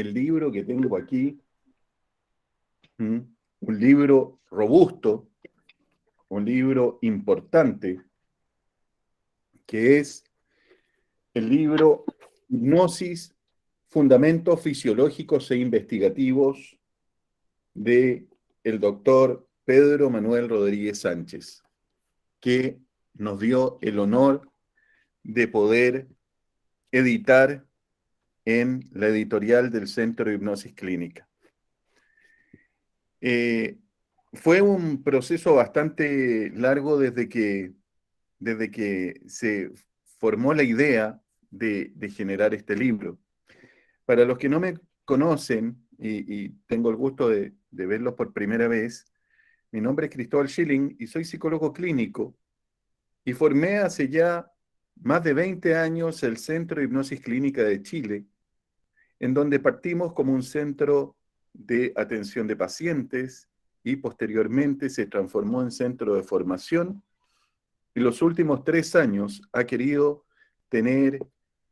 el libro que tengo aquí, un libro robusto, un libro importante, que es el libro Hipnosis, Fundamentos Fisiológicos e Investigativos de el doctor Pedro Manuel Rodríguez Sánchez, que nos dio el honor de poder editar en la editorial del Centro de Hipnosis Clínica. Fue un proceso bastante largo desde que se formó la idea de generar este libro. Para los que no me conocen, y tengo el gusto de verlos por primera vez, mi nombre es Cristóbal Schilling y soy psicólogo clínico y formé hace ya más de 20 años el Centro de Hipnosis Clínica de Chile, en donde partimos como un centro de atención de pacientes y posteriormente se transformó en centro de formación y los últimos 3 años ha querido tener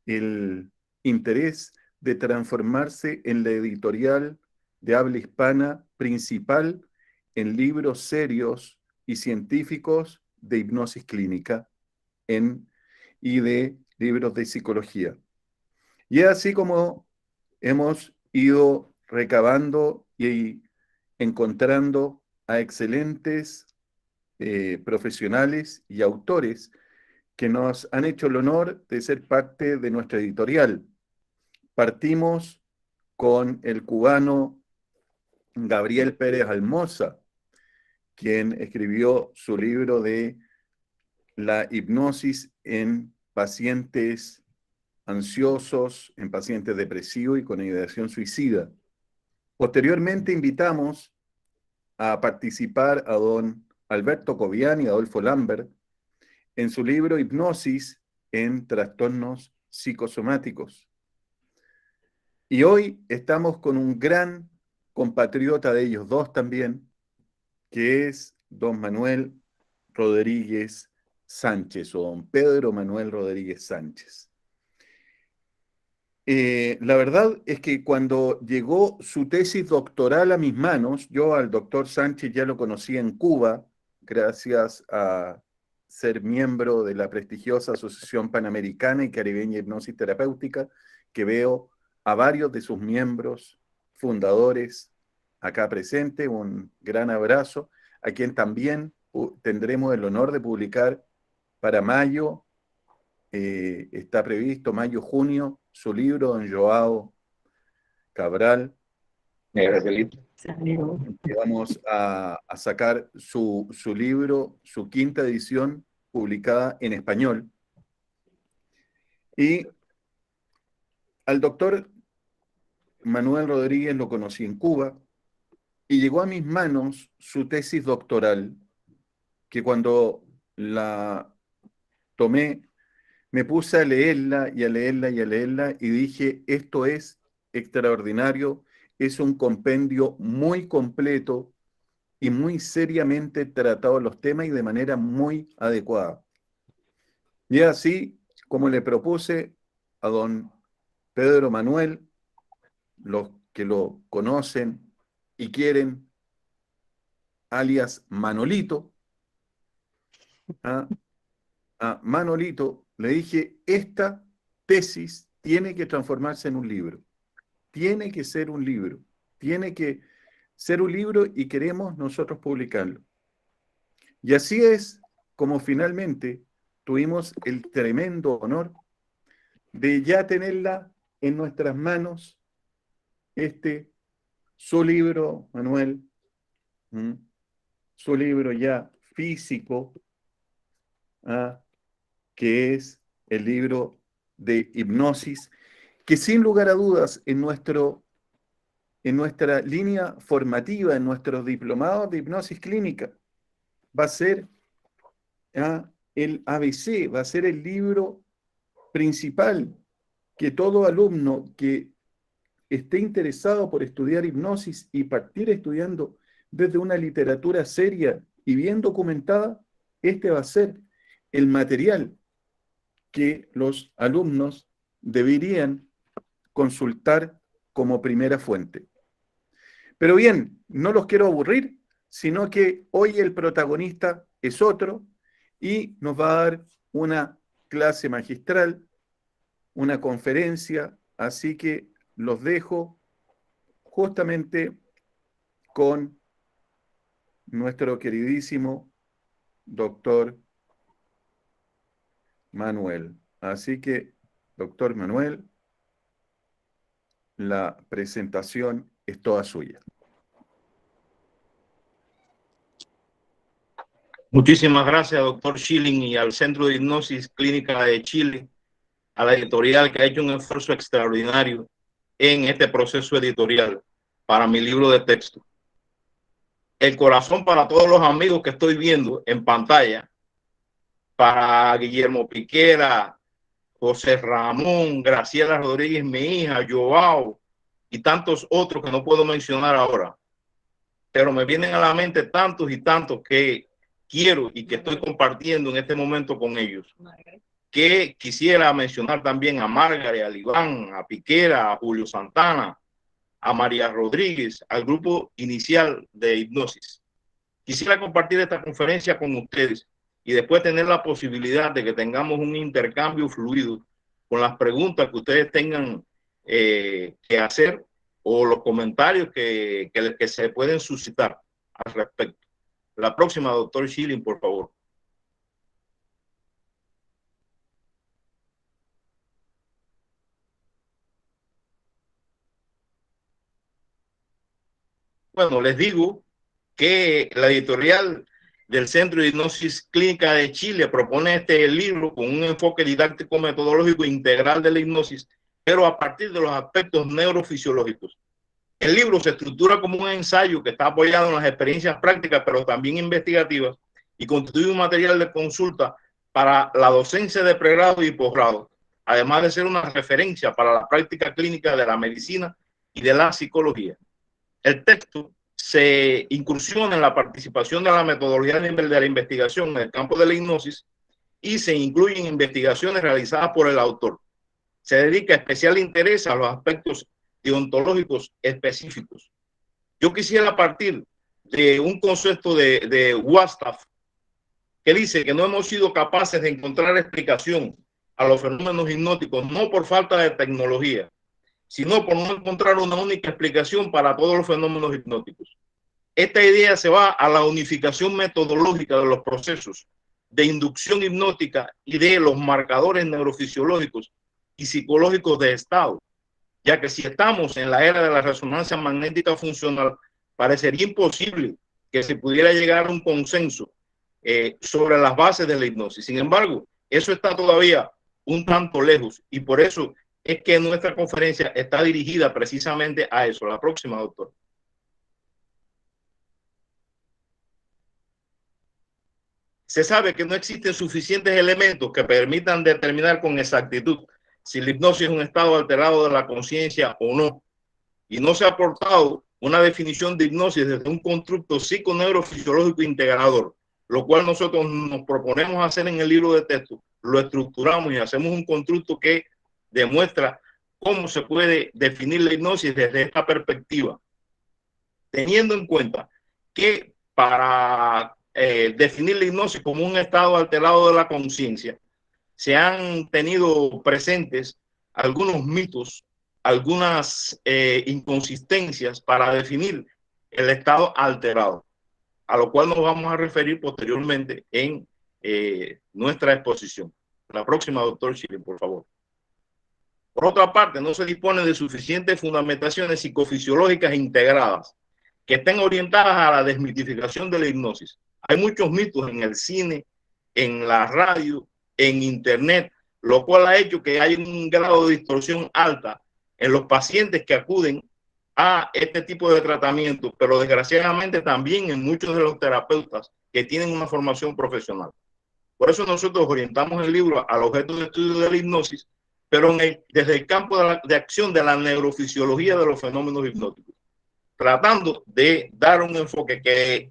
el interés de transformarse en la editorial de habla hispana principal en libros serios y científicos de hipnosis clínica y de libros de psicología. Y es así como hemos ido recabando y encontrando a excelentes profesionales y autores que nos han hecho el honor de ser parte de nuestra editorial. Partimos con el cubano Gabriel Pérez Almoza, quien escribió su libro de la hipnosis en pacientes ansiosos, en pacientes depresivos y con ideación suicida. Posteriormente invitamos a participar a don Alberto Cobian y Adolfo Lambert en su libro Hipnosis en trastornos psicosomáticos. Y hoy estamos con un gran compatriota de ellos dos también, que es don Manuel Rodríguez Sánchez, o don Pedro Manuel Rodríguez Sánchez. La verdad es que cuando llegó su tesis doctoral a mis manos, yo al doctor Sánchez ya lo conocí en Cuba, gracias a ser miembro de la prestigiosa Asociación Panamericana y Caribeña de Hipnosis Terapéutica, que veo a varios de sus miembros fundadores acá presentes. Un gran abrazo, a quien también tendremos el honor de publicar para mayo. Está previsto mayo-junio su libro, don Joao Cabral, que vamos a sacar su libro, su quinta edición, publicada en español. Y al doctor Manuel Rodríguez lo conocí en Cuba y llegó a mis manos su tesis doctoral, que cuando la tomé me puse a leerla y a leerla y a leerla y dije, esto es extraordinario, es un compendio muy completo y muy seriamente tratado los temas y de manera muy adecuada. Y así como le propuse a don Pedro Manuel, los que lo conocen y quieren, alias Manolito, a Manolito le dije, esta tesis tiene que transformarse en un libro. Tiene que ser un libro, tiene que ser un libro y queremos nosotros publicarlo. Y así es como finalmente tuvimos el tremendo honor de ya tenerla en nuestras manos, su libro, Manuel, su libro ya físico, ¿ah? Que es el libro de hipnosis, que sin lugar a dudas en nuestra línea formativa, en nuestros diplomados de hipnosis clínica, va a ser el ABC, va a ser el libro principal que todo alumno que esté interesado por estudiar hipnosis y partir estudiando desde una literatura seria y bien documentada, este va a ser el material que los alumnos deberían consultar como primera fuente. Pero bien, no los quiero aburrir, sino que hoy el protagonista es otro y nos va a dar una clase magistral, una conferencia, así que los dejo justamente con nuestro queridísimo doctor Manuel. Así que, doctor Manuel, la presentación es toda suya. Muchísimas gracias, doctor Schilling, y al Centro de Hipnosis Clínica de Chile, a la editorial que ha hecho un esfuerzo extraordinario en este proceso editorial para mi libro de texto. El corazón para todos los amigos que estoy viendo en pantalla, para Guillermo Piquera, José Ramón, Graciela Rodríguez, mi hija, Joao, y tantos otros que no puedo mencionar ahora. Pero me vienen a la mente tantos y tantos que quiero y que estoy compartiendo en este momento con ellos. Que quisiera mencionar también a Margaret, a Iván, a Piquera, a Julio Santana, a María Rodríguez, al grupo inicial de hipnosis. Quisiera compartir esta conferencia con ustedes y después tener la posibilidad de que tengamos un intercambio fluido con las preguntas que ustedes tengan que hacer o los comentarios que se pueden suscitar al respecto. La próxima, doctor Schilling, por favor. Bueno, les digo que la editorial del Centro de Hipnosis Clínica de Chile propone este libro con un enfoque didáctico metodológico integral de la hipnosis, pero a partir de los aspectos neurofisiológicos. El libro se estructura como un ensayo que está apoyado en las experiencias prácticas, pero también investigativas, y constituye un material de consulta para la docencia de pregrado y posgrado, además de ser una referencia para la práctica clínica de la medicina y de la psicología. El texto se incursiona en la participación de la metodología de la investigación en el campo de la hipnosis y se incluyen investigaciones realizadas por el autor. Se dedica especial interés a los aspectos deontológicos específicos. Yo quisiera partir de un concepto de Wastaff que dice que no hemos sido capaces de encontrar explicación a los fenómenos hipnóticos, no por falta de tecnología, sino por no encontrar una única explicación para todos los fenómenos hipnóticos. Esta idea se va a la unificación metodológica de los procesos de inducción hipnótica y de los marcadores neurofisiológicos y psicológicos de estado, ya que si estamos en la era de la resonancia magnética funcional, parecería imposible que se pudiera llegar a un consenso sobre las bases de la hipnosis. Sin embargo, eso está todavía un tanto lejos y por eso es que nuestra conferencia está dirigida precisamente a eso. La próxima, doctor. Se sabe que no existen suficientes elementos que permitan determinar con exactitud si la hipnosis es un estado alterado de la conciencia o no. Y no se ha aportado una definición de hipnosis desde un constructo psiconeurofisiológico integrador, lo cual nosotros nos proponemos hacer en el libro de texto. Lo estructuramos y hacemos un constructo que demuestra cómo se puede definir la hipnosis desde esta perspectiva, teniendo en cuenta que para definir la hipnosis como un estado alterado de la conciencia, se han tenido presentes algunos mitos, algunas inconsistencias para definir el estado alterado, a lo cual nos vamos a referir posteriormente en nuestra exposición. La próxima, doctor Schilling, por favor. Por otra parte, no se dispone de suficientes fundamentaciones psicofisiológicas integradas que estén orientadas a la desmitificación de la hipnosis. Hay muchos mitos en el cine, en la radio, en internet, lo cual ha hecho que haya un grado de distorsión alta en los pacientes que acuden a este tipo de tratamiento, pero desgraciadamente también en muchos de los terapeutas que tienen una formación profesional. Por eso nosotros orientamos el libro al objeto de estudio de la hipnosis, pero desde el campo de acción de la neurofisiología de los fenómenos hipnóticos, tratando de dar un enfoque que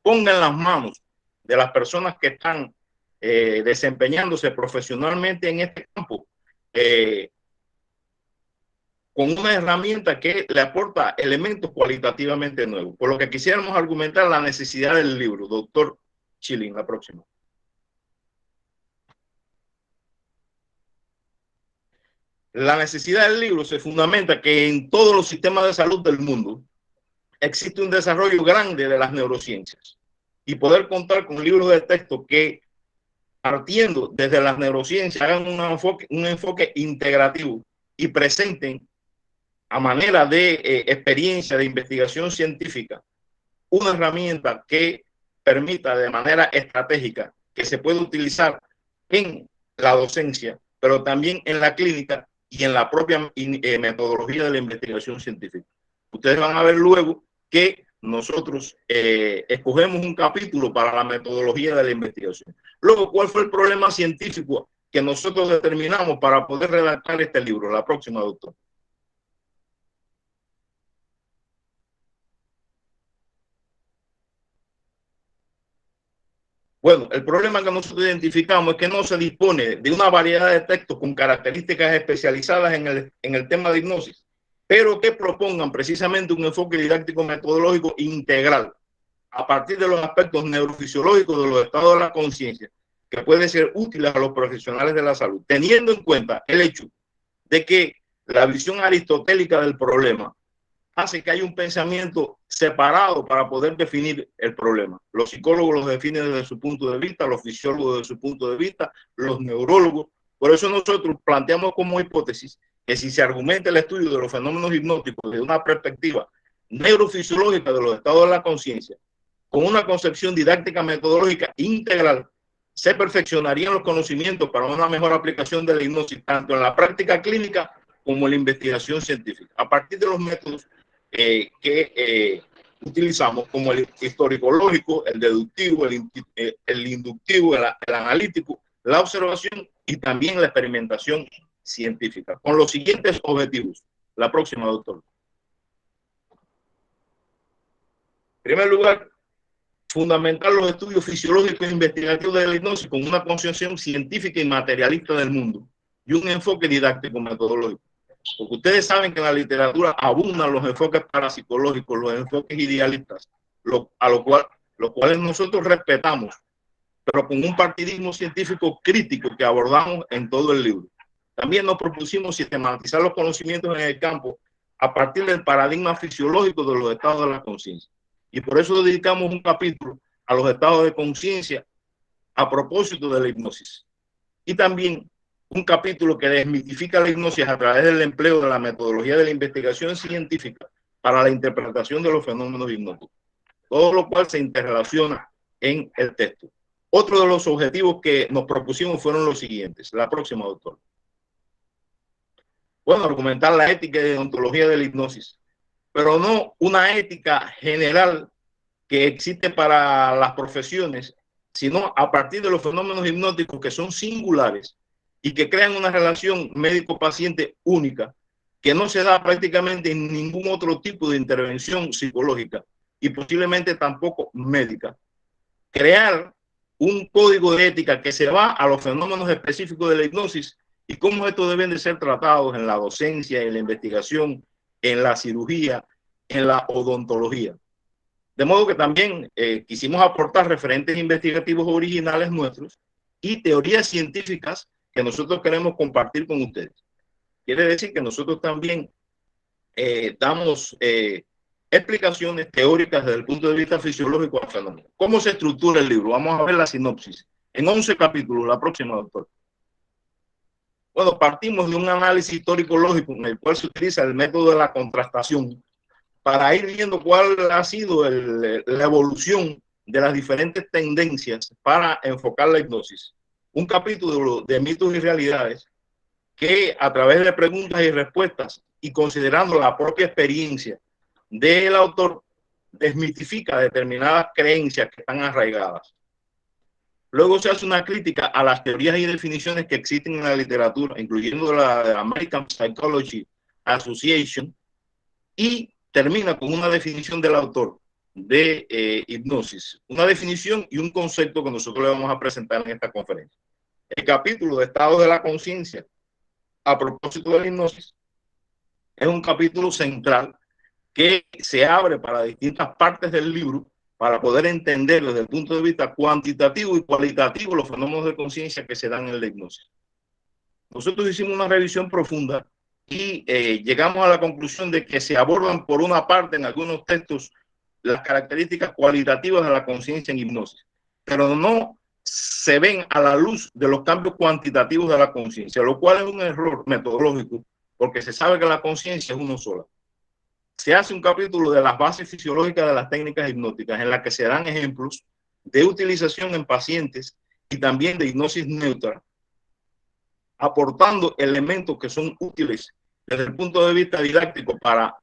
ponga en las manos de las personas que están desempeñándose profesionalmente en este campo con una herramienta que le aporta elementos cualitativamente nuevos. Por lo que quisiéramos argumentar la necesidad del libro. Doctor Schilling, la próxima. La necesidad del libro se fundamenta que en todos los sistemas de salud del mundo existe un desarrollo grande de las neurociencias y poder contar con libros de texto que, partiendo desde las neurociencias, hagan un enfoque integrativo y presenten a manera de experiencia de investigación científica una herramienta que permita de manera estratégica que se pueda utilizar en la docencia, pero también en la clínica y en la propia metodología de la investigación científica. Ustedes van a ver luego que nosotros escogemos un capítulo para la metodología de la investigación. Luego, ¿cuál fue el problema científico que nosotros determinamos para poder redactar este libro? La próxima, doctor. Bueno, el problema que nosotros identificamos es que no se dispone de una variedad de textos con características especializadas en el tema de hipnosis, pero que propongan precisamente un enfoque didáctico metodológico integral a partir de los aspectos neurofisiológicos de los estados de la conciencia, que pueden ser útiles a los profesionales de la salud, teniendo en cuenta el hecho de que la visión aristotélica del problema hace que haya un pensamiento separado para poder definir el problema. Los psicólogos los definen desde su punto de vista, los fisiólogos desde su punto de vista, los neurólogos. Por eso nosotros planteamos como hipótesis que si se argumenta el estudio de los fenómenos hipnóticos desde una perspectiva neurofisiológica de los estados de la conciencia, con una concepción didáctica metodológica integral, se perfeccionarían los conocimientos para una mejor aplicación de la hipnosis, tanto en la práctica clínica como en la investigación científica, a partir de los métodos que utilizamos, como el histórico-lógico, el deductivo, el inductivo, el analítico, la observación y también la experimentación científica, con los siguientes objetivos. La próxima, doctor. En primer lugar, fundamentar los estudios fisiológicos e investigativos de la hipnosis con una concepción científica y materialista del mundo y un enfoque didáctico metodológico. Porque ustedes saben que en la literatura abundan los enfoques parapsicológicos, los enfoques idealistas, los cuales nosotros respetamos, pero con un partidismo científico crítico que abordamos en todo el libro. También nos propusimos sistematizar los conocimientos en el campo a partir del paradigma fisiológico de los estados de la conciencia. Y por eso dedicamos un capítulo a los estados de conciencia a propósito de la hipnosis. Y también un capítulo que desmitifica la hipnosis a través del empleo de la metodología de la investigación científica para la interpretación de los fenómenos hipnóticos. Todo lo cual se interrelaciona en el texto. Otro de los objetivos que nos propusimos fueron los siguientes. La próxima, doctor. Bueno, argumentar la ética y deontología de la hipnosis, pero no una ética general que existe para las profesiones, sino a partir de los fenómenos hipnóticos que son singulares y que crean una relación médico-paciente única que no se da prácticamente en ningún otro tipo de intervención psicológica y posiblemente tampoco médica. Crear un código de ética que se va a los fenómenos específicos de la hipnosis y cómo estos deben de ser tratados en la docencia, en la investigación, en la cirugía, en la odontología. De modo que también quisimos aportar referentes investigativos originales nuestros y teorías científicas que nosotros queremos compartir con ustedes. Quiere decir que nosotros también damos explicaciones teóricas desde el punto de vista fisiológico al fenómeno. ¿Cómo se estructura el libro? Vamos a ver la sinopsis. En 11 capítulos, la próxima, doctor. Bueno, partimos de un análisis histórico-lógico en el cual se utiliza el método de la contrastación para ir viendo cuál ha sido la evolución de las diferentes tendencias para enfocar la hipnosis. Un capítulo de mitos y realidades que a través de preguntas y respuestas y considerando la propia experiencia del autor desmitifica determinadas creencias que están arraigadas. Luego se hace una crítica a las teorías y definiciones que existen en la literatura, incluyendo la American Psychology Association, y termina con una definición del autor de hipnosis, una definición y un concepto que nosotros le vamos a presentar en esta conferencia. El capítulo de estados de la conciencia a propósito de la hipnosis es un capítulo central que se abre para distintas partes del libro para poder entender desde el punto de vista cuantitativo y cualitativo los fenómenos de conciencia que se dan en la hipnosis. Nosotros hicimos una revisión profunda y llegamos a la conclusión de que se abordan por una parte en algunos textos las características cualitativas de la conciencia en hipnosis, pero no se ven a la luz de los cambios cuantitativos de la conciencia, lo cual es un error metodológico porque se sabe que la conciencia es uno sola. Se hace un capítulo de las bases fisiológicas de las técnicas hipnóticas en la que se dan ejemplos de utilización en pacientes y también de hipnosis neutra, aportando elementos que son útiles desde el punto de vista didáctico para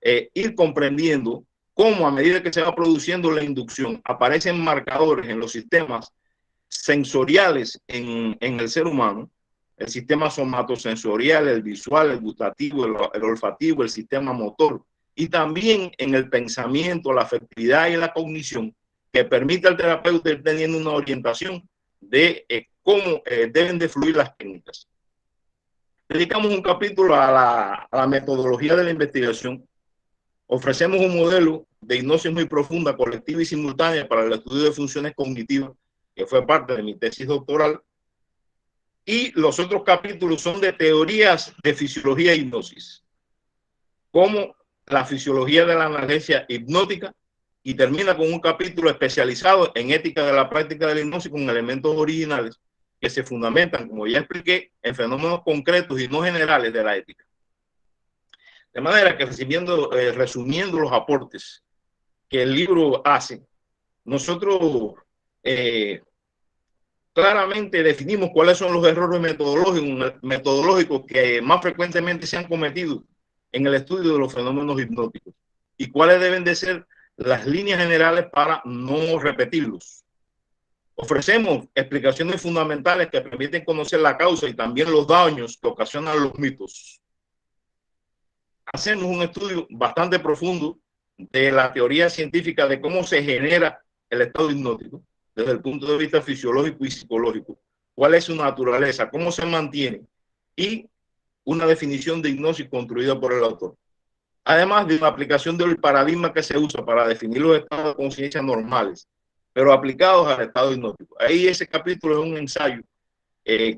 ir comprendiendo cómo a medida que se va produciendo la inducción aparecen marcadores en los sistemas sensoriales en el ser humano, el sistema somatosensorial, el visual, el gustativo, el olfativo, el sistema motor, y también en el pensamiento, la afectividad y la cognición, que permite al terapeuta ir teniendo una orientación de cómo deben de fluir las técnicas. Dedicamos un capítulo a la metodología de la investigación. Ofrecemos un modelo de hipnosis muy profunda, colectiva y simultánea para el estudio de funciones cognitivas, que fue parte de mi tesis doctoral. Y los otros capítulos son de teorías de fisiología e hipnosis, como la fisiología de la analgesia hipnótica, y termina con un capítulo especializado en ética de la práctica de la hipnosis con elementos originales que se fundamentan, como ya expliqué, en fenómenos concretos y no generales de la ética. De manera que resumiendo los aportes que el libro hace, nosotros claramente definimos cuáles son los errores metodológicos que más frecuentemente se han cometido en el estudio de los fenómenos hipnóticos y cuáles deben de ser las líneas generales para no repetirlos. Ofrecemos explicaciones fundamentales que permiten conocer la causa y también los daños que ocasionan los mitos. Hacemos un estudio bastante profundo de la teoría científica de cómo se genera el estado hipnótico desde el punto de vista fisiológico y psicológico, cuál es su naturaleza, cómo se mantiene, y una definición de hipnosis construida por el autor. Además de una aplicación del paradigma que se usa para definir los estados de conciencia normales, pero aplicados al estado hipnótico. Ahí ese capítulo es un ensayo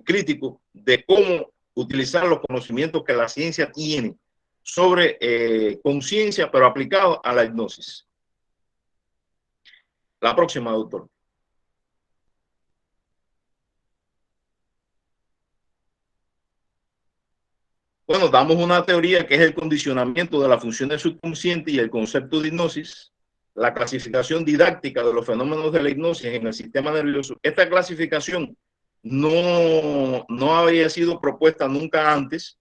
crítico de cómo utilizar los conocimientos que la ciencia tiene sobre conciencia, pero aplicado a la hipnosis. La próxima, doctor. Bueno, damos una teoría que es el condicionamiento de la función del subconsciente y el concepto de hipnosis, la clasificación didáctica de los fenómenos de la hipnosis en el sistema nervioso. Esta clasificación no había sido propuesta nunca antes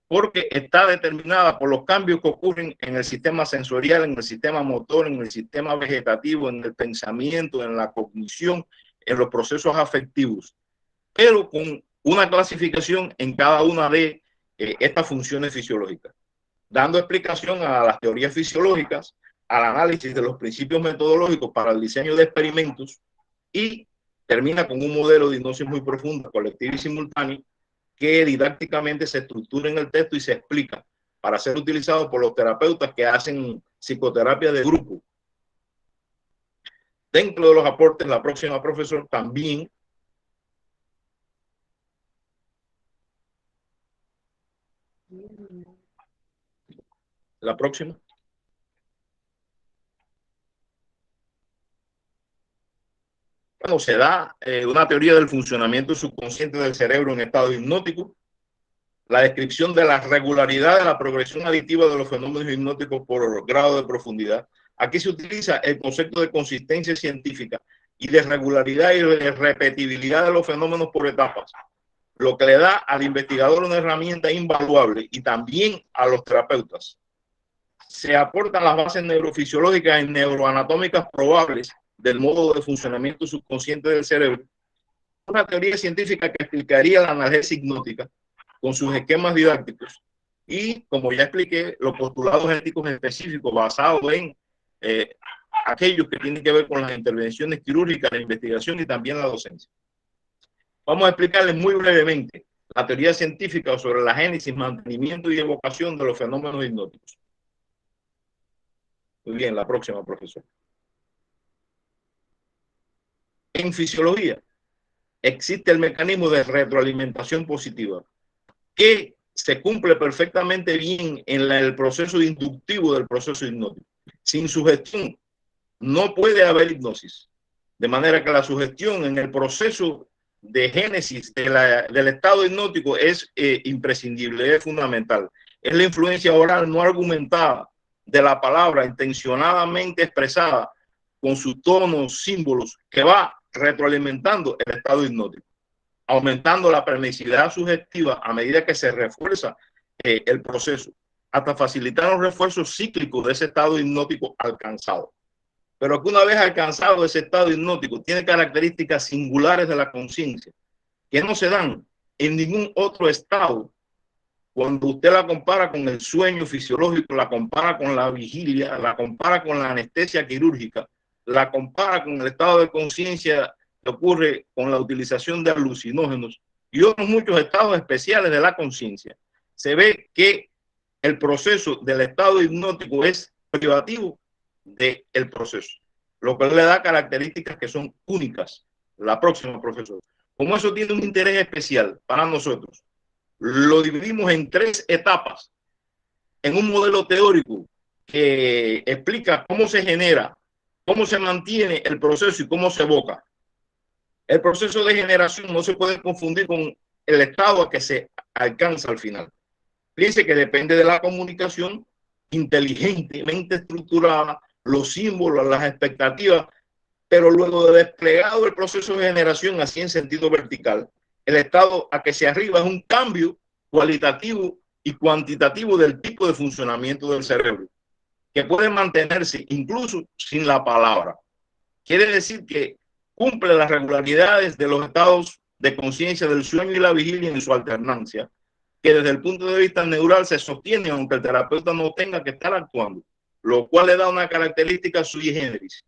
porque está determinada por los cambios que ocurren en el sistema sensorial, en el sistema motor, en el sistema vegetativo, en el pensamiento, en la cognición, en los procesos afectivos, pero con una clasificación en cada una de estas funciones fisiológicas, dando explicación a las teorías fisiológicas, al análisis de los principios metodológicos para el diseño de experimentos, y termina con un modelo de hipnosis muy profunda, colectiva y simultánea, que didácticamente se estructura en el texto y se explica para ser utilizado por los terapeutas que hacen psicoterapia de grupo. Dentro de los aportes, la próxima, profesor, también la próxima. Bueno, se da una teoría del funcionamiento subconsciente del cerebro en estado hipnótico, la descripción de la regularidad de la progresión aditiva de los fenómenos hipnóticos por grado de profundidad. Aquí se utiliza el concepto de consistencia científica y de regularidad y de repetibilidad de los fenómenos por etapas, lo que le da al investigador una herramienta invaluable y también a los terapeutas. Se aportan las bases neurofisiológicas y neuroanatómicas probables del modo de funcionamiento subconsciente del cerebro, una teoría científica que explicaría la analgesia hipnótica con sus esquemas didácticos y, como ya expliqué, los postulados éticos específicos basados en aquellos que tienen que ver con las intervenciones quirúrgicas, la investigación y también la docencia. Vamos a explicarles muy brevemente la teoría científica sobre la génesis, mantenimiento y evocación de los fenómenos hipnóticos. Muy bien, la próxima, profesor. En fisiología existe el mecanismo de retroalimentación positiva que se cumple perfectamente bien en el proceso inductivo del proceso hipnótico. Sin sugestión no puede haber hipnosis. De manera que la sugestión en el proceso de génesis del estado hipnótico es imprescindible, es fundamental. Es la influencia oral no argumentada de la palabra intencionadamente expresada con sus tonos, símbolos, que va retroalimentando el estado hipnótico, aumentando la permisividad sugestiva a medida que se refuerza el proceso, hasta facilitar los refuerzos cíclicos de ese estado hipnótico alcanzado. Pero que una vez alcanzado ese estado hipnótico tiene características singulares de la conciencia que no se dan en ningún otro estado. Cuando usted la compara con el sueño fisiológico, la compara con la vigilia, la compara con la anestesia quirúrgica, la compara con el estado de conciencia que ocurre con la utilización de alucinógenos y otros muchos estados especiales de la conciencia, se ve que el proceso del estado hipnótico es privativo del proceso, lo que le da características que son únicas. La próxima, profesor. Como eso tiene un interés especial para nosotros, lo dividimos en 3 etapas en un modelo teórico que explica cómo se genera, cómo se mantiene el proceso y cómo se evoca. El proceso de generación no se puede confundir con el estado a que se alcanza al final. Fíjense que depende de la comunicación inteligentemente estructurada, los símbolos, las expectativas, pero luego de desplegado el proceso de generación así en sentido vertical, el estado a que se arriba es un cambio cualitativo y cuantitativo del tipo de funcionamiento del cerebro, que puede mantenerse incluso sin la palabra. Quiere decir que cumple las regularidades de los estados de conciencia del sueño y la vigilia en su alternancia, que desde el punto de vista neural se sostiene aunque el terapeuta no tenga que estar actuando, lo cual le da una característica sui generis.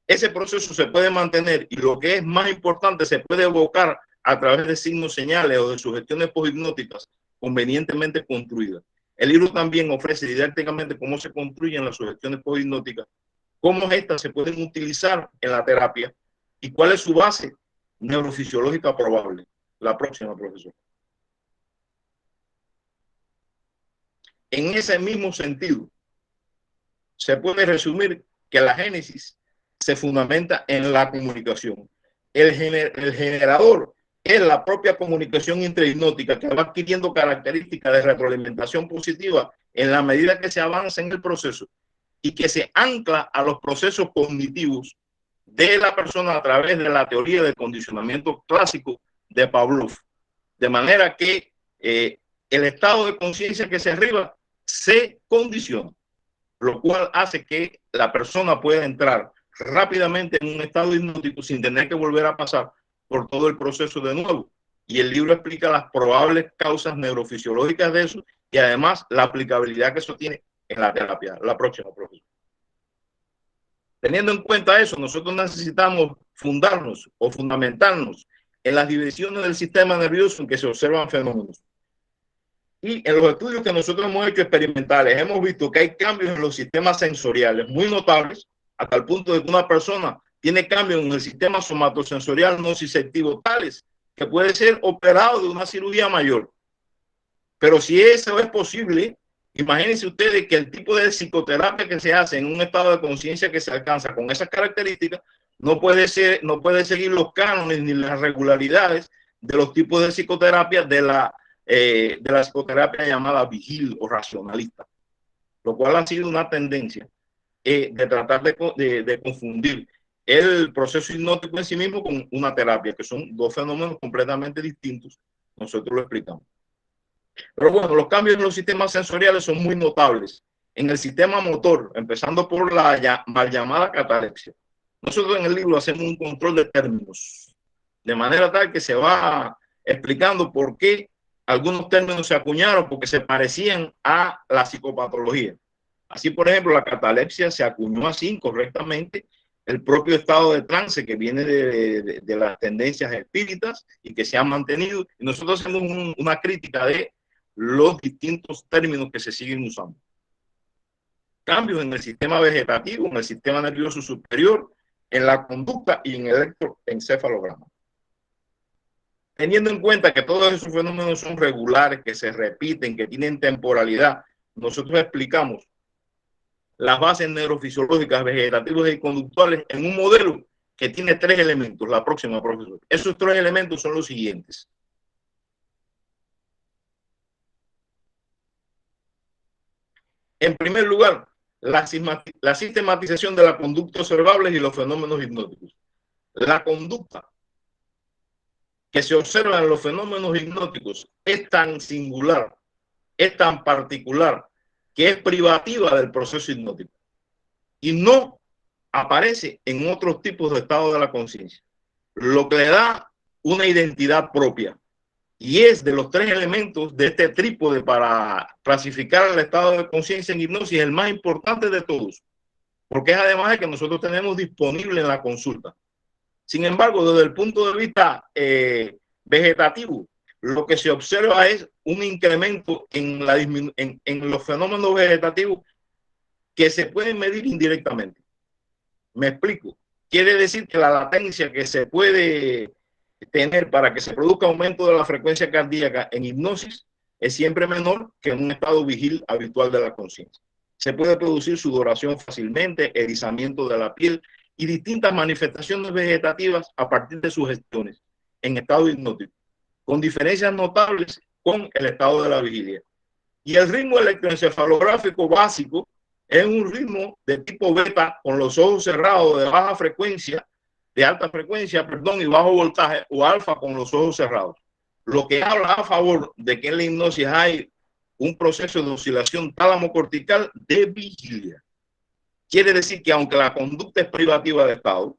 Ese proceso se puede mantener y lo que es más importante, se puede evocar a través de signos, señales o de sugestiones posthipnóticas convenientemente construidas. El libro también ofrece didácticamente cómo se construyen las sugestiones posthipnóticas, cómo estas se pueden utilizar en la terapia y cuál es su base neurofisiológica probable. La próxima, profesor. En ese mismo sentido, se puede resumir que la génesis se fundamenta en la comunicación. El generador es la propia comunicación intrahipnótica que va adquiriendo características de retroalimentación positiva en la medida que se avanza en el proceso y que se ancla a los procesos cognitivos de la persona a través de la teoría del condicionamiento clásico de Pavlov. De manera que el estado de conciencia que se arriba se condiciona, lo cual hace que la persona pueda entrar rápidamente en un estado hipnótico sin tener que volver a pasar por todo el proceso de nuevo. Y el libro explica las probables causas neurofisiológicas de eso y además la aplicabilidad que eso tiene en la terapia. La próxima, profesor. Teniendo en cuenta eso, nosotros necesitamos fundarnos o fundamentarnos en las divisiones del sistema nervioso en que se observan fenómenos. Y en los estudios que nosotros hemos hecho experimentales, hemos visto que hay cambios en los sistemas sensoriales muy notables, hasta el punto de que una persona tiene cambios en el sistema somatosensorial nociceptivo tales que puede ser operado de una cirugía mayor. Pero si eso es posible, imagínense ustedes que el tipo de psicoterapia que se hace en un estado de conciencia que se alcanza con esas características no puede seguir los cánones ni las regularidades de los tipos de psicoterapia de la psicoterapia llamada vigil o racionalista, lo cual ha sido una tendencia de tratar de confundir el proceso hipnótico en sí mismo con una terapia, que son 2 fenómenos completamente distintos. Nosotros lo explicamos. Pero bueno, los cambios en los sistemas sensoriales son muy notables. En el sistema motor, empezando por la mal llamada catalepsia. Nosotros en el libro hacemos un control de términos, de manera tal que se va explicando por qué algunos términos se acuñaron, porque se parecían a la psicopatología. Así, por ejemplo, la catalepsia se acuñó así incorrectamente el propio estado de trance que viene de las tendencias espíritas y que se han mantenido. Y nosotros hacemos una crítica de los distintos términos que se siguen usando. Cambios en el sistema vegetativo, en el sistema nervioso superior, en la conducta y en el electroencefalograma. Teniendo en cuenta que todos esos fenómenos son regulares, que se repiten, que tienen temporalidad, nosotros explicamos las bases neurofisiológicas, vegetativas y conductuales en un modelo que tiene 3 elementos. La próxima, profesor. Esos 3 elementos son los siguientes. En primer lugar, la sistematización de la conducta observable y los fenómenos hipnóticos. La conducta que se observa en los fenómenos hipnóticos es tan singular, es tan particular, que es privativa del proceso hipnótico y no aparece en otros tipos de estado de la conciencia, lo que le da una identidad propia. Y es de los 3 elementos de este trípode para clasificar el estado de conciencia en hipnosis el más importante de todos, porque es además el que nosotros tenemos disponible en la consulta. Sin embargo, desde el punto de vista vegetativo, lo que se observa es un incremento en los fenómenos vegetativos que se pueden medir indirectamente. Me explico. Quiere decir que la latencia que se puede tener para que se produzca aumento de la frecuencia cardíaca en hipnosis es siempre menor que en un estado vigil habitual de la conciencia. Se puede producir sudoración fácilmente, erizamiento de la piel y distintas manifestaciones vegetativas a partir de sugestiones en estado hipnótico, con diferencias notables con el estado de la vigilia. Y el ritmo electroencefalográfico básico es un ritmo de tipo beta con los ojos cerrados de baja frecuencia, de alta frecuencia, perdón, y bajo voltaje, o alfa con los ojos cerrados. Lo que habla a favor de que en la hipnosis hay un proceso de oscilación tálamo-cortical de vigilia. Quiere decir que aunque la conducta es privativa de estado,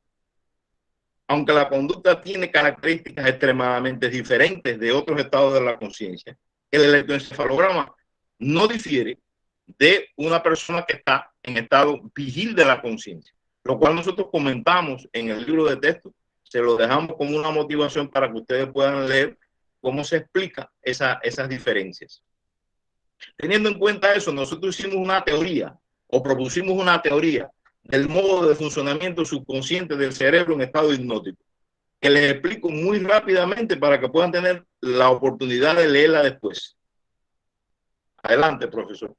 aunque la conducta tiene características extremadamente diferentes de otros estados de la conciencia, el electroencefalograma no difiere de una persona que está en estado vigil de la conciencia, lo cual nosotros comentamos en el libro de texto. Se lo dejamos como una motivación para que ustedes puedan leer cómo se explica esas diferencias. Teniendo en cuenta eso, nosotros hicimos una teoría o propusimos una teoría del modo de funcionamiento subconsciente del cerebro en estado hipnótico, que les explico muy rápidamente para que puedan tener la oportunidad de leerla después. Adelante, profesor.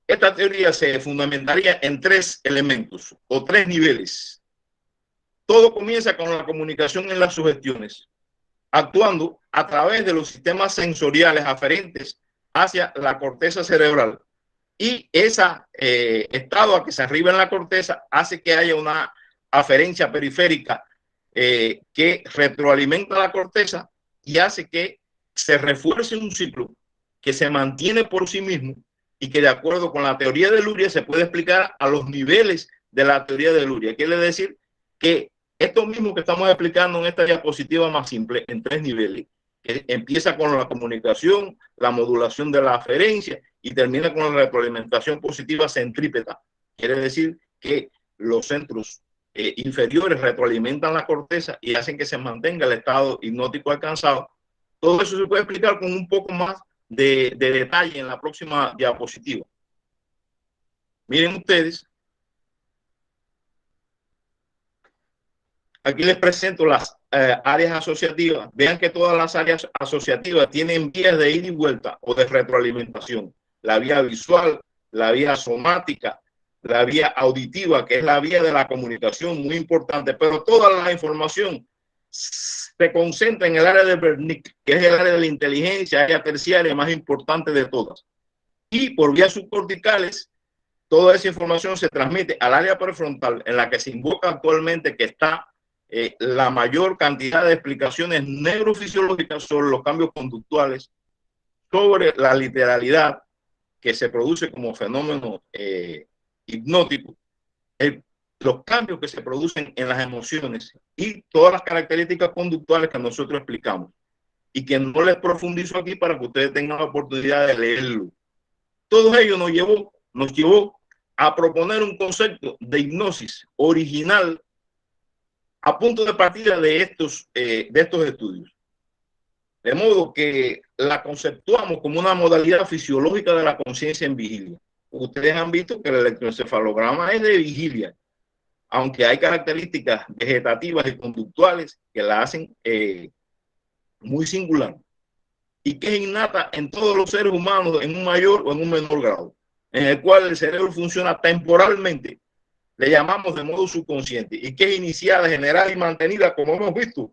Esta teoría se fundamentaría en 3 elementos o 3 niveles. Todo comienza con la comunicación en las sugestiones, actuando a través de los sistemas sensoriales aferentes hacia la corteza cerebral. Y ese estado a que se arriba en la corteza hace que haya una aferencia periférica que retroalimenta la corteza y hace que se refuerce un ciclo que se mantiene por sí mismo y que de acuerdo con la teoría de Luria se puede explicar a los niveles de la teoría de Luria. Quiere decir que esto mismo que estamos explicando en esta diapositiva más simple, en 3 niveles, que empieza con la comunicación, la modulación de la aferencia y termina con la retroalimentación positiva centrípeta. Quiere decir que los centros inferiores retroalimentan la corteza y hacen que se mantenga el estado hipnótico alcanzado. Todo eso se puede explicar con un poco más de detalle en la próxima diapositiva. Miren ustedes, aquí les presento las áreas asociativas. Vean que todas las áreas asociativas tienen vías de ida y vuelta o de retroalimentación. La vía visual, la vía somática, la vía auditiva, que es la vía de la comunicación, muy importante, pero toda la información se concentra en el área de Wernicke, que es el área de la inteligencia, área terciaria más importante de todas. Y por vías subcorticales, toda esa información se transmite al área prefrontal, en la que se invoca actualmente, que está la mayor cantidad de explicaciones neurofisiológicas sobre los cambios conductuales, sobre la literalidad que se produce como fenómeno hipnótico, los cambios que se producen en las emociones y todas las características conductuales que nosotros explicamos y que no les profundizo aquí para que ustedes tengan la oportunidad de leerlo. Todo ello nos llevó a proponer un concepto de hipnosis original a punto de partida de estos estudios. De modo que la conceptuamos como una modalidad fisiológica de la conciencia en vigilia. Ustedes han visto que el electroencefalograma es de vigilia, aunque hay características vegetativas y conductuales que la hacen muy singular y que es innata en todos los seres humanos en un mayor o en un menor grado, en el cual el cerebro funciona temporalmente, le llamamos de modo subconsciente, y que es iniciada, generada y mantenida, como hemos visto,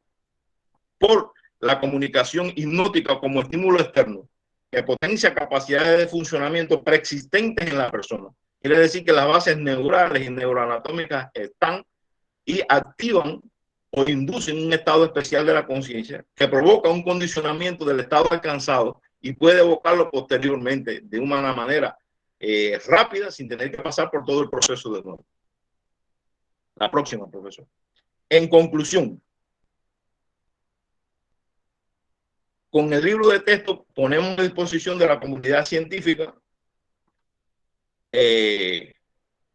por la comunicación hipnótica como estímulo externo, que potencia capacidades de funcionamiento preexistentes en la persona. Quiere decir que las bases neurales y neuroanatómicas están y activan o inducen un estado especial de la conciencia que provoca un condicionamiento del estado alcanzado y puede evocarlo posteriormente de una manera rápida sin tener que pasar por todo el proceso de nuevo. La próxima, profesor. En conclusión, con el libro de texto ponemos a disposición de la comunidad científica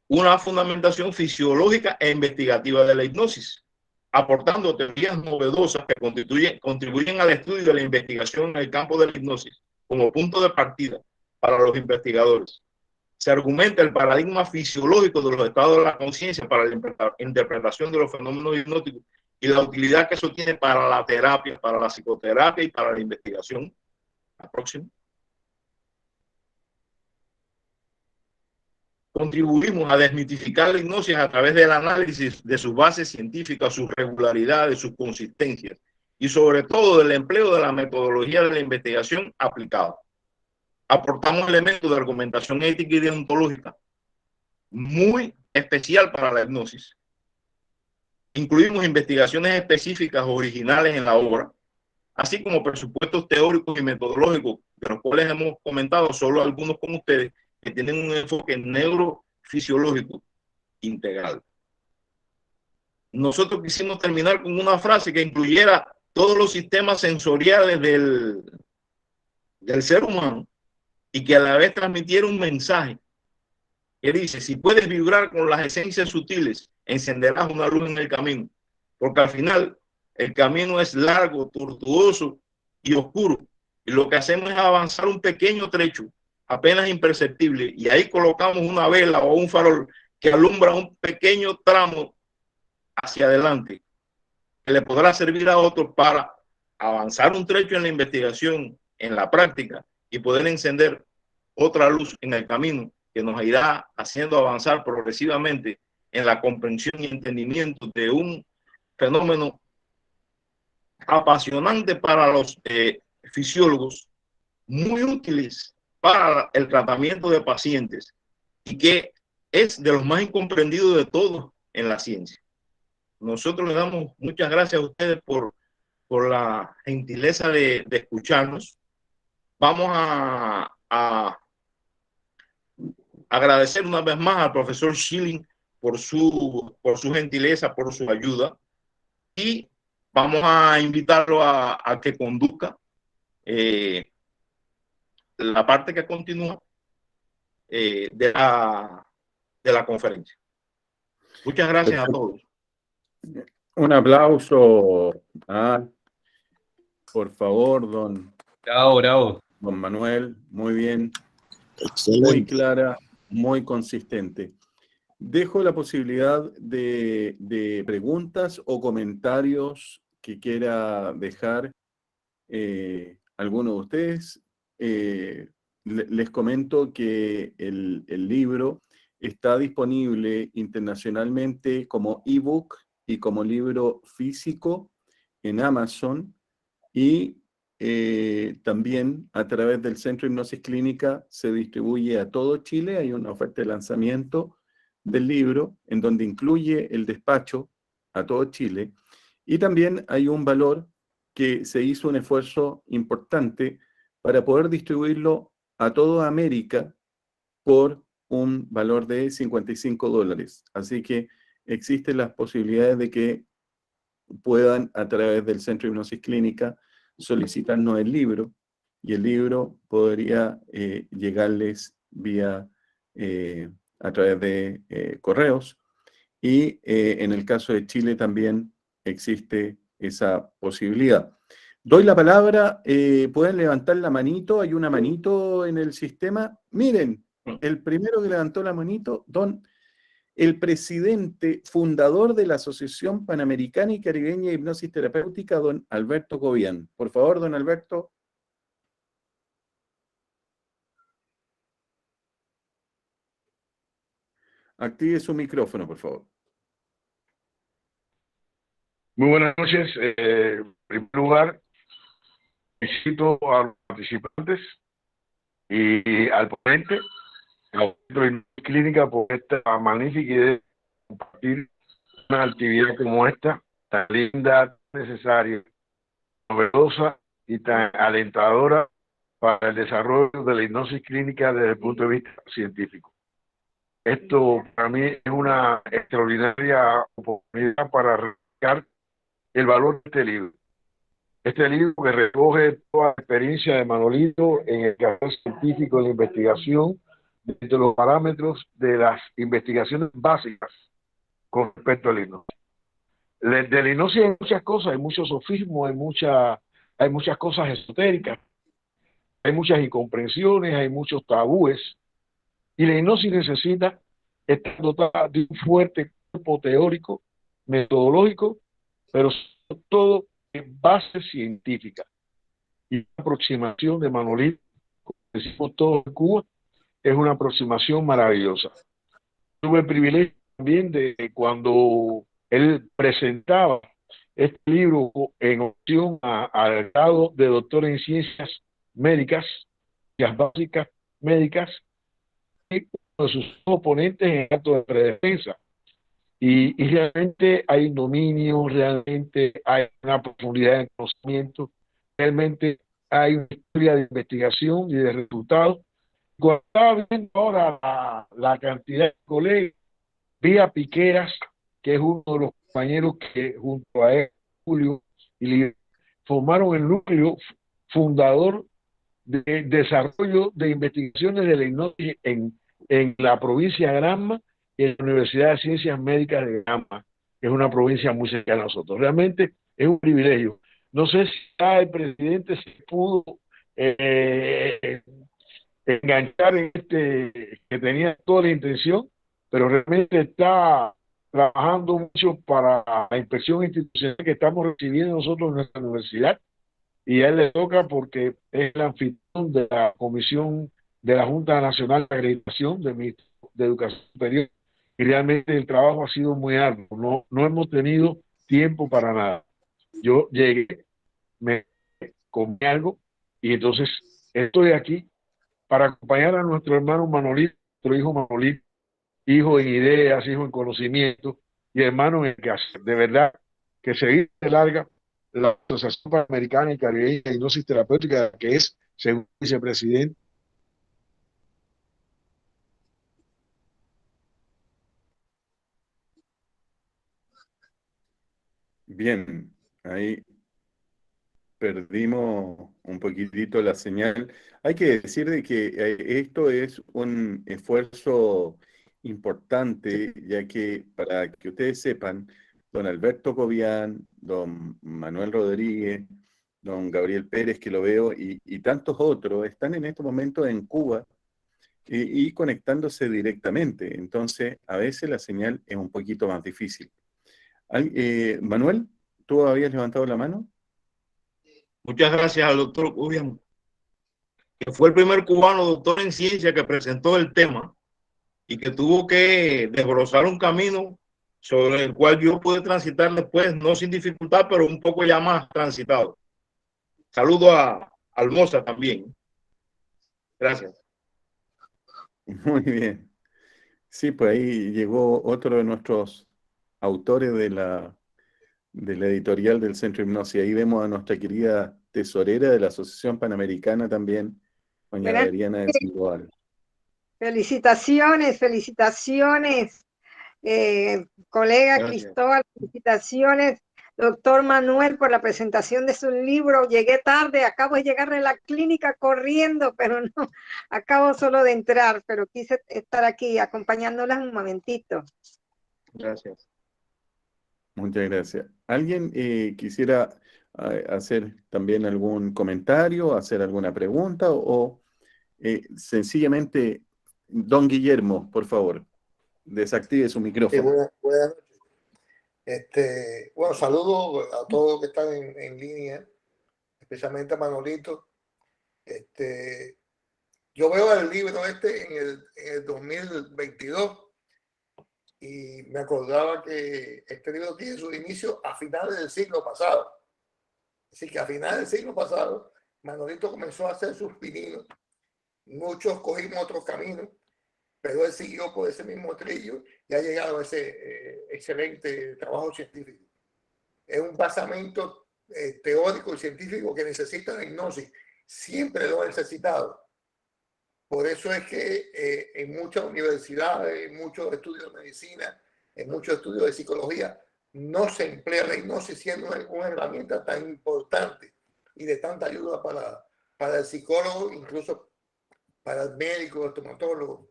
una fundamentación fisiológica e investigativa de la hipnosis, aportando teorías novedosas que contribuyen al estudio de la investigación en el campo de la hipnosis como punto de partida para los investigadores. Se argumenta el paradigma fisiológico de los estados de la conciencia para la interpretación de los fenómenos hipnóticos y la utilidad que eso tiene para la terapia, para la psicoterapia y para la investigación. La próxima. Contribuimos a desmitificar la hipnosis a través del análisis de sus bases científicas, sus regularidades, sus consistencias y sobre todo del empleo de la metodología de la investigación aplicada. Aportamos elementos de argumentación ética y deontológica muy especial para la hipnosis. Incluimos investigaciones específicas originales en la obra, así como presupuestos teóricos y metodológicos, de los cuales hemos comentado solo algunos con ustedes, que tienen un enfoque neurofisiológico integral. Nosotros quisimos terminar con una frase que incluyera todos los sistemas sensoriales del ser humano y que a la vez transmitiera un mensaje que dice: si puedes vibrar con las esencias sutiles, encenderás una luz en el camino, porque al final el camino es largo, tortuoso y oscuro, y lo que hacemos es avanzar un pequeño trecho apenas imperceptible, y ahí colocamos una vela o un farol que alumbra un pequeño tramo hacia adelante, que le podrá servir a otros para avanzar un trecho en la investigación, en la práctica, y poder encender otra luz en el camino que nos irá haciendo avanzar progresivamente en la comprensión y entendimiento de un fenómeno apasionante para los fisiólogos, muy útiles para el tratamiento de pacientes y que es de los más incomprendidos de todos en la ciencia. Nosotros le damos muchas gracias a ustedes por la gentileza de escucharnos. Vamos a agradecer una vez más al profesor Schilling por su gentileza, por su ayuda, y vamos a invitarlo a que conduzca la parte que continúa de la conferencia. Muchas gracias a todos. Un aplauso, por favor, don Manuel. Muy bien. Excelente. Muy clara, muy consistente. Dejo la posibilidad de preguntas o comentarios que quiera dejar alguno de ustedes. Les comento que el libro está disponible internacionalmente como ebook y como libro físico en Amazon, y también a través del Centro de Hipnosis Clínica se distribuye a todo Chile. Hay una oferta de lanzamiento del libro en donde incluye el despacho a todo Chile, y también hay un valor que se hizo un esfuerzo importante para poder distribuirlo a toda América por un valor de $55. Así que existen las posibilidades de que puedan, a través del Centro de Hipnosis Clínica, solicitarnos el libro, y el libro podría llegarles vía a través de correos. Y en el caso de Chile también existe esa posibilidad. Doy la palabra, pueden levantar la manito, hay una manito en el sistema. Miren, el primero que levantó la manito, el presidente fundador de la Asociación Panamericana y Caribeña de Hipnosis Terapéutica, don Alberto Cobian. Por favor, don Alberto. Active su micrófono, por favor. Muy buenas noches. En primer lugar, felicito a los participantes y al ponente, a la clínica, por esta magnífica idea de compartir una actividad como esta, tan linda, necesaria, novedosa y tan alentadora para el desarrollo de la hipnosis clínica desde el punto de vista científico. Esto para mí es una extraordinaria oportunidad para recalcar el valor de este libro. Este libro que recoge toda la experiencia de Manolito en el campo científico de la investigación, de los parámetros de las investigaciones básicas con respecto al hipnosis. De la hipnosis hay muchas cosas, hay muchos sofismos, hay muchas cosas esotéricas, hay muchas incomprensiones, hay muchos tabúes, y la hipnosis necesita estar dotada de un fuerte cuerpo teórico, metodológico, pero sobre todo en base científica. Y la aproximación de Manolito, como decimos todos en Cuba, es una aproximación maravillosa. Tuve el privilegio también de cuando él presentaba este libro en opción al grado de doctor en ciencias médicas, ciencias básicas médicas, y uno de sus oponentes en el acto de predefensa. Y realmente hay dominio, realmente hay una profundidad de conocimiento, realmente hay una historia de investigación y de resultados. Cuando estaba viendo ahora la cantidad de colegas, vi a Piqueras, que es uno de los compañeros que junto a él, Julio y Lidia, formaron el núcleo fundador de desarrollo de investigaciones de la hipnosis en la provincia de Granma y en la Universidad de Ciencias Médicas de Granma, que es una provincia muy cercana a nosotros. Realmente es un privilegio. No sé si el presidente se pudo enganchar en que tenía toda la intención, pero realmente está trabajando mucho para la inspección institucional que estamos recibiendo nosotros en nuestra universidad, y a él le toca porque es el anfitrión de la Comisión de la Junta Nacional de Acreditación de Educación Superior, y realmente el trabajo ha sido muy arduo, no hemos tenido tiempo para nada. Yo llegué, me comí algo, y entonces estoy aquí para acompañar a nuestro hermano Manolito, nuestro hijo Manolito, hijo en ideas, hijo en conocimiento y hermano en el quehacer. De verdad que seguir de larga la Asociación Panamericana y Caribeña de Hipnosis Terapéutica, que es, según vicepresidente. Bien, ahí perdimos un poquitito la señal. Hay que decir de que esto es un esfuerzo importante, ya que para que ustedes sepan, don Alberto Cobian, don Manuel Rodríguez, don Gabriel Pérez, que lo veo, y tantos otros, están en este momento en Cuba y conectándose directamente. Entonces, a veces la señal es un poquito más difícil. Manuel, ¿tú habías levantado la mano? Muchas gracias al doctor Cubian, que fue el primer cubano doctor en ciencia que presentó el tema y que tuvo que desbrozar un camino sobre el cual yo pude transitar después, no sin dificultad, pero un poco ya más transitado. Saludo a Almoza también. Gracias. Muy bien. Sí, pues ahí llegó otro de nuestros autores de la editorial del Centro Hipnosis. Ahí vemos a nuestra querida tesorera de la Asociación Panamericana también, doña Buenas Adriana del noches. Sandoval. Felicitaciones, felicitaciones, colega Gracias. Cristóbal, felicitaciones. doctor Manuel, por la presentación de su libro. Llegué tarde, acabo de llegar de la clínica corriendo, pero no, acabo solo de entrar, pero quise estar aquí acompañándolas un momentito. Gracias. Muchas gracias. ¿Alguien quisiera hacer también algún comentario, hacer alguna pregunta o sencillamente, don Guillermo, por favor, desactive su micrófono? Buenas noches. Bueno, saludos a todos los que están en línea, especialmente a Manolito. Yo veo el libro en el 2022 y me acordaba que este libro tiene su inicio a finales del siglo pasado. Así que a finales del siglo pasado, Manolito comenzó a hacer sus pininos. Muchos cogimos otros caminos, pero él siguió por ese mismo trillo y ha llegado a ese excelente trabajo científico. Es un basamento teórico y científico que necesita la hipnosis. Siempre lo ha necesitado. Por eso es que en muchas universidades, en muchos estudios de medicina, en muchos estudios de psicología, no se emplea la hipnosis siendo una herramienta tan importante y de tanta ayuda para el psicólogo, incluso para el médico, el estomatólogo.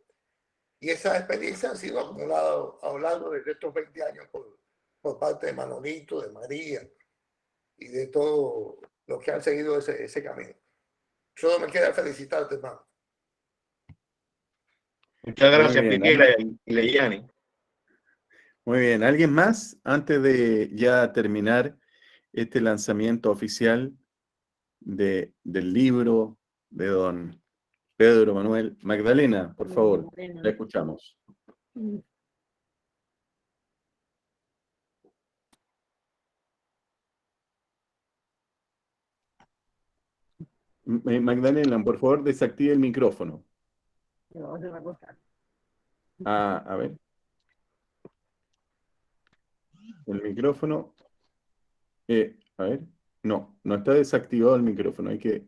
Y esas experiencias han sido acumuladas a lo largo de estos 20 años por parte de Manolito, de María y de todos los que han seguido ese camino. Solo me queda felicitarte, hermano. Muchas gracias, Piquera y Leyani. Muy bien. ¿Alguien más antes de ya terminar este lanzamiento oficial del libro de don Pedro Manuel? Magdalena, por favor, la escuchamos. Magdalena, por favor, desactive el micrófono. A ver. El micrófono. A ver. No está desactivado el micrófono. Hay que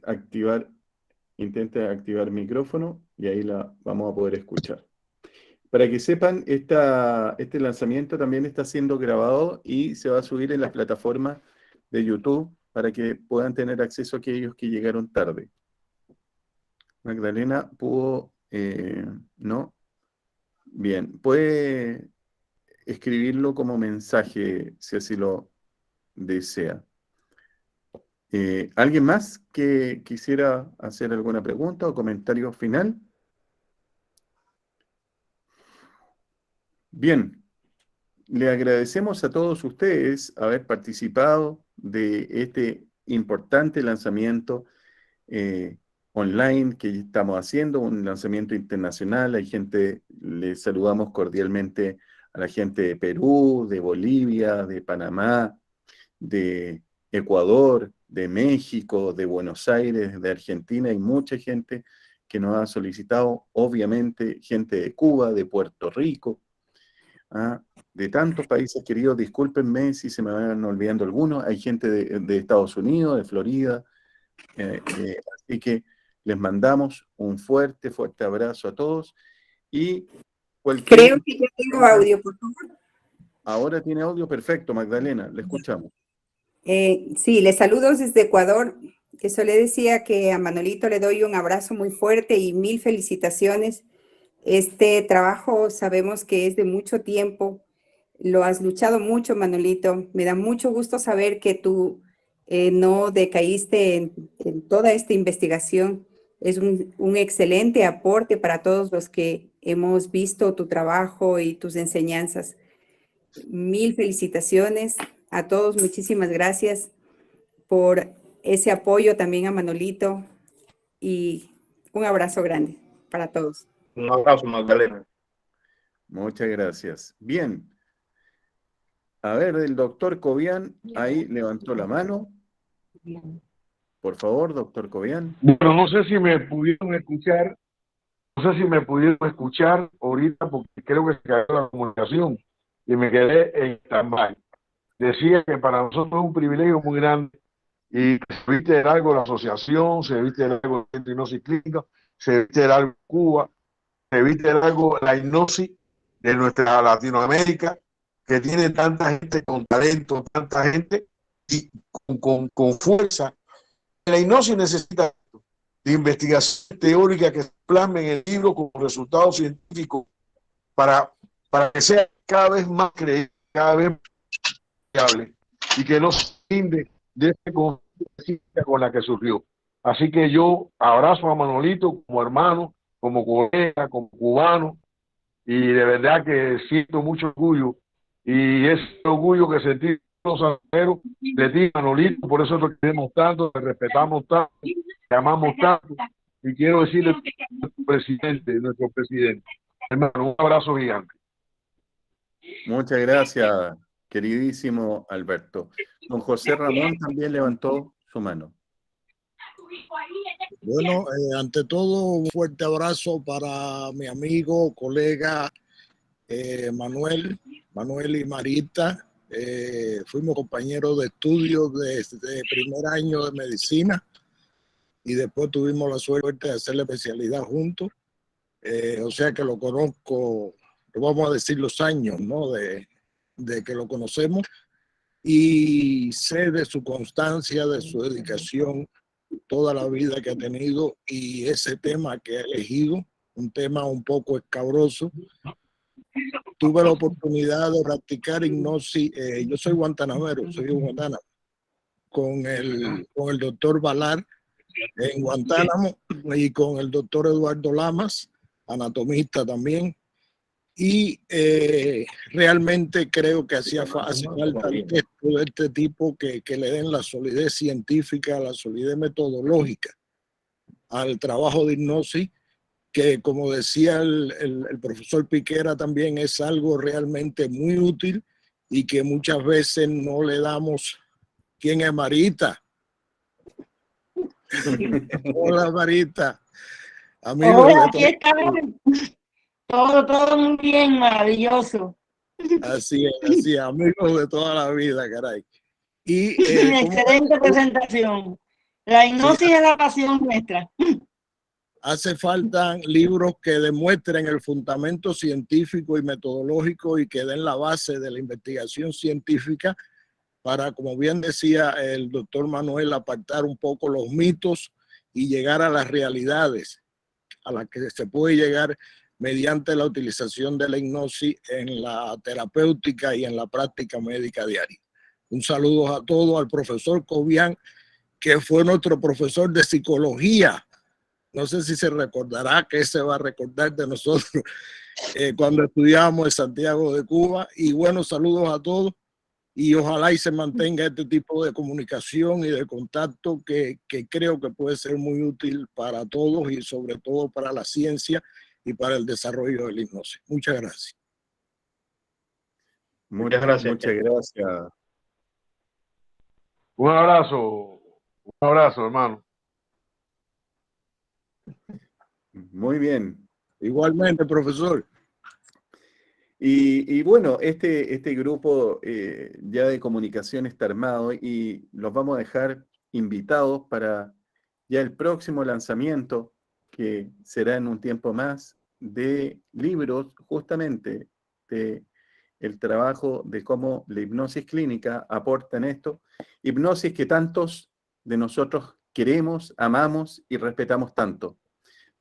activar. Intenta activar el micrófono y ahí la vamos a poder escuchar. Para que sepan, este lanzamiento también está siendo grabado y se va a subir en las plataformas de YouTube para que puedan tener acceso a aquellos que llegaron tarde. Magdalena pudo, ¿no? Bien, puede escribirlo como mensaje si así lo desea. ¿Alguien más que quisiera hacer alguna pregunta o comentario final? Bien, le agradecemos a todos ustedes haber participado de este importante lanzamiento online que estamos haciendo, un lanzamiento internacional. Hay gente, les saludamos cordialmente a la gente de Perú, de Bolivia, de Panamá, de Ecuador, de México, de Buenos Aires, de Argentina. Hay mucha gente que nos ha solicitado, obviamente, gente de Cuba, de Puerto Rico, de tantos países queridos. Discúlpenme si se me van olvidando algunos. Hay gente de Estados Unidos, de Florida, así que les mandamos un fuerte abrazo a todos. Y creo que ya tengo audio, por favor. Ahora tiene audio, perfecto, Magdalena, le escuchamos. Sí, les saludo desde Ecuador. Eso le decía que a Manolito le doy un abrazo muy fuerte y 1000 felicitaciones. Este trabajo sabemos que es de mucho tiempo. Lo has luchado mucho, Manolito. Me da mucho gusto saber que tú no decaíste en toda esta investigación. Es un excelente aporte para todos los que hemos visto tu trabajo y tus enseñanzas. 1000 felicitaciones a todos. Muchísimas gracias por ese apoyo también a Manolito y un abrazo grande para todos. Un abrazo, Magdalena. Muchas gracias. Bien. A ver, el doctor Cobian ahí levantó la mano. Por favor, doctor Cobian. Bueno, no sé si me pudieron escuchar. No sé si me pudieron escuchar ahorita porque creo que se cayó la comunicación y me quedé en stand-by. Decía que para nosotros es un privilegio muy grande y se viste de algo la asociación, se viste de algo la hipnosis clínica, se viste de algo Cuba, se viste de algo la hipnosis de nuestra Latinoamérica que tiene tanta gente con talento, tanta gente y con fuerza. La hipnosis necesita de investigación teórica que se plasme en el libro como resultado científico para que sea cada vez más creíble, cada vez más fiable y que no se rinde de este conflicto con la que surgió. Así que yo abrazo a Manolito como hermano, como colega, como cubano, y de verdad que siento mucho orgullo, y ese orgullo que sentí los santeros de ti, Manolito, por eso te queremos tanto, te respetamos tanto, te amamos tanto, y quiero decirle a nuestro presidente, hermano, un abrazo gigante. Muchas gracias, queridísimo Alberto. Don José Ramón también levantó su mano. Bueno, ante todo, un fuerte abrazo para mi amigo, colega Manuel y Marita. Fuimos compañeros de estudio desde primer año de medicina y después tuvimos la suerte de hacer la especialidad juntos. O sea que lo conozco, vamos a decir los años, ¿no? De que lo conocemos, y sé de su constancia, de su dedicación, toda la vida que ha tenido, y ese tema que ha elegido, un tema un poco escabroso. Tuve la oportunidad de practicar hipnosis, yo soy guantanamero, soy de Guantánamo, con el doctor Valar en Guantánamo y con el doctor Eduardo Lamas, anatomista también, y realmente creo que hacía falta textos de este tipo que le den la solidez científica, la solidez metodológica al trabajo de hipnosis, que como decía el profesor Piquera también es algo realmente muy útil y que muchas veces no le damos. ¿Quién es Marita? Hola Marita. Amigos. Hola, aquí estamos. Todo muy bien, maravilloso. Así es, amigos de toda la vida, caray. Y excelente presentación. La hipnosis es la pasión nuestra. Hace falta libros que demuestren el fundamento científico y metodológico y que den la base de la investigación científica para, como bien decía el doctor Manuel, apartar un poco los mitos y llegar a las realidades a las que se puede llegar mediante la utilización de la hipnosis en la terapéutica y en la práctica médica diaria. Un saludo a todos, al profesor Cobian, que fue nuestro profesor de psicología. No sé si se recordará, que se va a recordar de nosotros cuando estudiamos en Santiago de Cuba. Y bueno, saludos a todos y ojalá y se mantenga este tipo de comunicación y de contacto que creo que puede ser muy útil para todos y sobre todo para la ciencia y para el desarrollo de la hipnosis. Muchas gracias. Muchas gracias. Muchas gracias. Un abrazo, hermano. Muy bien. Igualmente, profesor. Y bueno, este grupo ya de comunicación está armado y los vamos a dejar invitados para ya el próximo lanzamiento, que será en un tiempo más, de libros justamente de el trabajo de cómo la hipnosis clínica aporta en esto. Hipnosis que tantos de nosotros queremos, amamos y respetamos tanto.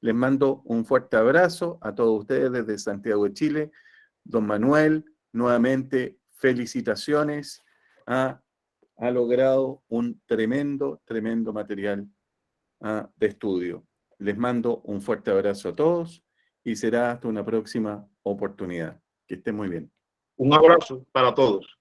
Les mando un fuerte abrazo a todos ustedes desde Santiago de Chile. Don Manuel, nuevamente felicitaciones. Ha logrado un tremendo material de estudio. Les mando un fuerte abrazo a todos y será hasta una próxima oportunidad. Que estén muy bien. Un abrazo para todos.